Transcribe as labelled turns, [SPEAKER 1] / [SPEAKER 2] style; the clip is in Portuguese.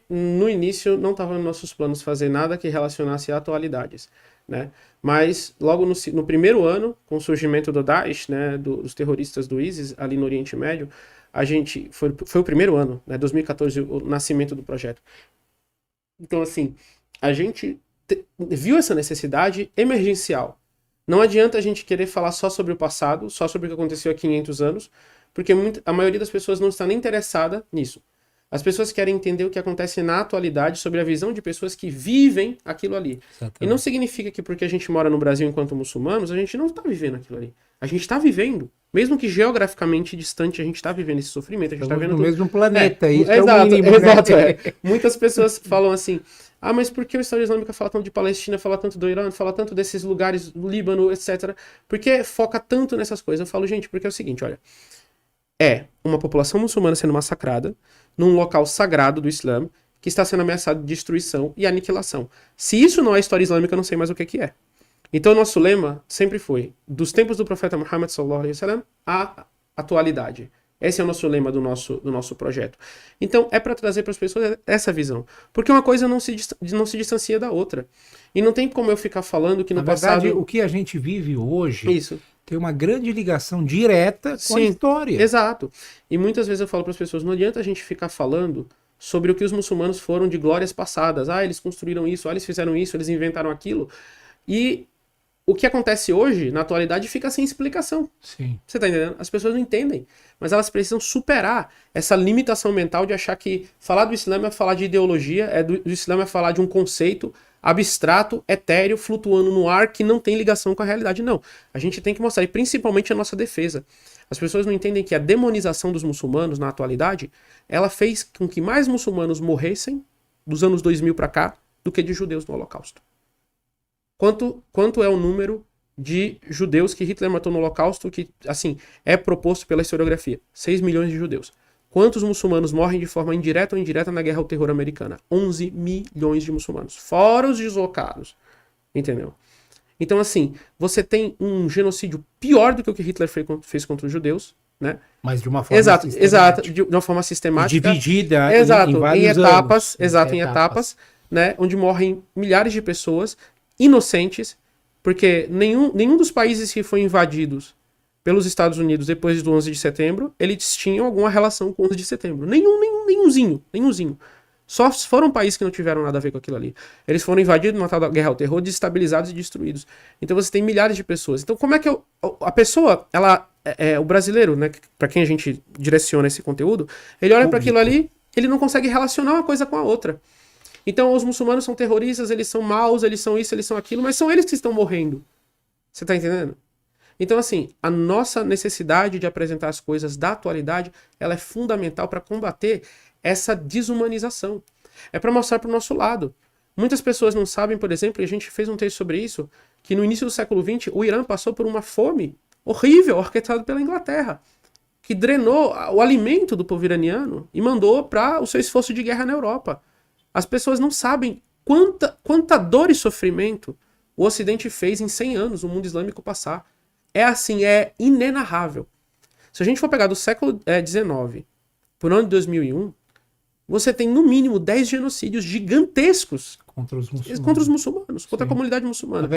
[SPEAKER 1] no início não estava nos nossos planos fazer nada que relacionasse a atualidades, né? Mas logo no primeiro ano, com o surgimento do Daesh, né, dos terroristas do ISIS ali no Oriente Médio, a gente foi o primeiro ano, né, 2014, o nascimento do projeto. Então, assim, a gente viu essa necessidade emergencial. Não adianta a gente querer falar só sobre o passado, só sobre o que aconteceu há 500 anos, porque a maioria das pessoas não está nem interessada nisso. As pessoas querem entender o que acontece na atualidade sobre a visão de pessoas que vivem aquilo ali.
[SPEAKER 2] Exatamente.
[SPEAKER 1] E não significa que porque a gente mora no Brasil enquanto muçulmanos, a gente não está vivendo aquilo ali. A gente está vivendo. Mesmo que geograficamente distante, a gente está vivendo esse sofrimento. A gente está vendo
[SPEAKER 2] no
[SPEAKER 1] tudo.
[SPEAKER 2] mesmo planeta. Isso
[SPEAKER 1] Exato,
[SPEAKER 2] é o mínimo,
[SPEAKER 1] exato.
[SPEAKER 2] né?
[SPEAKER 1] Muitas pessoas falam assim, mas por que o Estado Islâmico fala tanto de Palestina, fala tanto do Irã, fala tanto desses lugares, do Líbano, etc. Por que foca tanto nessas coisas? Eu falo, gente, porque é o seguinte, olha. É uma população muçulmana sendo massacrada num local sagrado do Islã que está sendo ameaçado de destruição e aniquilação. Se isso não é história islâmica, eu não sei mais o que é. Então, o nosso lema sempre foi, dos tempos do profeta Muhammad sallallahu alaihi wasallam à atualidade. Esse é o nosso lema do nosso projeto. Então, é para trazer para as pessoas essa visão. Porque uma coisa não se distancia da outra. E não tem como eu ficar falando que no
[SPEAKER 2] passado...
[SPEAKER 1] verdade,
[SPEAKER 2] o que a gente vive hoje
[SPEAKER 1] isso.
[SPEAKER 2] tem uma grande ligação direta com a história.
[SPEAKER 1] Exato. E muitas vezes eu falo para as pessoas, não adianta a gente ficar falando sobre o que os muçulmanos foram de glórias passadas. Eles construíram isso, eles fizeram isso, eles inventaram aquilo. E o que acontece hoje, na atualidade, fica sem explicação.
[SPEAKER 2] Sim.
[SPEAKER 1] Você tá entendendo? As pessoas não entendem. Mas elas precisam superar essa limitação mental de achar que falar do Islã é falar de ideologia, do Islã é falar de um conceito abstrato, etéreo, flutuando no ar, que não tem ligação com a realidade. Não. A gente tem que mostrar, e principalmente a nossa defesa. As pessoas não entendem que a demonização dos muçulmanos, na atualidade, ela fez com que mais muçulmanos morressem, dos anos 2000 para cá, do que de judeus no Holocausto. Quanto é o número de judeus que Hitler matou no Holocausto, que, assim, é proposto pela historiografia? 6 milhões de judeus. Quantos muçulmanos morrem de forma indireta ou indireta na guerra ao terror americana? 11 milhões de muçulmanos. Fora os deslocados. Entendeu? Então, assim, você tem um genocídio pior do que o que Hitler fez contra os judeus, né?
[SPEAKER 2] Mas de uma forma
[SPEAKER 1] sistemática. Exato, de uma forma sistemática.
[SPEAKER 2] E dividida
[SPEAKER 1] em
[SPEAKER 2] vários
[SPEAKER 1] etapas.
[SPEAKER 2] anos.
[SPEAKER 1] Exato, em etapas, né? Onde morrem milhares de pessoas inocentes, porque nenhum dos países que foram invadidos pelos Estados Unidos depois do 11 de setembro, eles tinham alguma relação com o 11 de setembro. Nenhumzinho. Só foram países que não tiveram nada a ver com aquilo ali. Eles foram invadidos na tal da guerra ao terror, desestabilizados e destruídos. Então você tem milhares de pessoas. Então como é que a pessoa, o brasileiro, né, para quem a gente direciona esse conteúdo, ele olha para aquilo ali, ele não consegue relacionar uma coisa com a outra. Então os muçulmanos são terroristas, eles são maus, eles são isso, eles são aquilo, mas são eles que estão morrendo. Você tá entendendo? Então, assim, a nossa necessidade de apresentar as coisas da atualidade, ela é fundamental para combater essa desumanização. É para mostrar para o nosso lado. Muitas pessoas não sabem, por exemplo, e a gente fez um texto sobre isso, que no início do século XX, o Irã passou por uma fome horrível, orquestrada pela Inglaterra, que drenou o alimento do povo iraniano e mandou para o seu esforço de guerra na Europa. As pessoas não sabem quanta dor e sofrimento o Ocidente fez em 100 anos o mundo islâmico passar. É assim, é inenarrável. Se a gente for pegar do século XIX por ano de 2001, você tem no mínimo 10 genocídios gigantescos
[SPEAKER 2] contra os muçulmanos,
[SPEAKER 1] contra a comunidade muçulmana.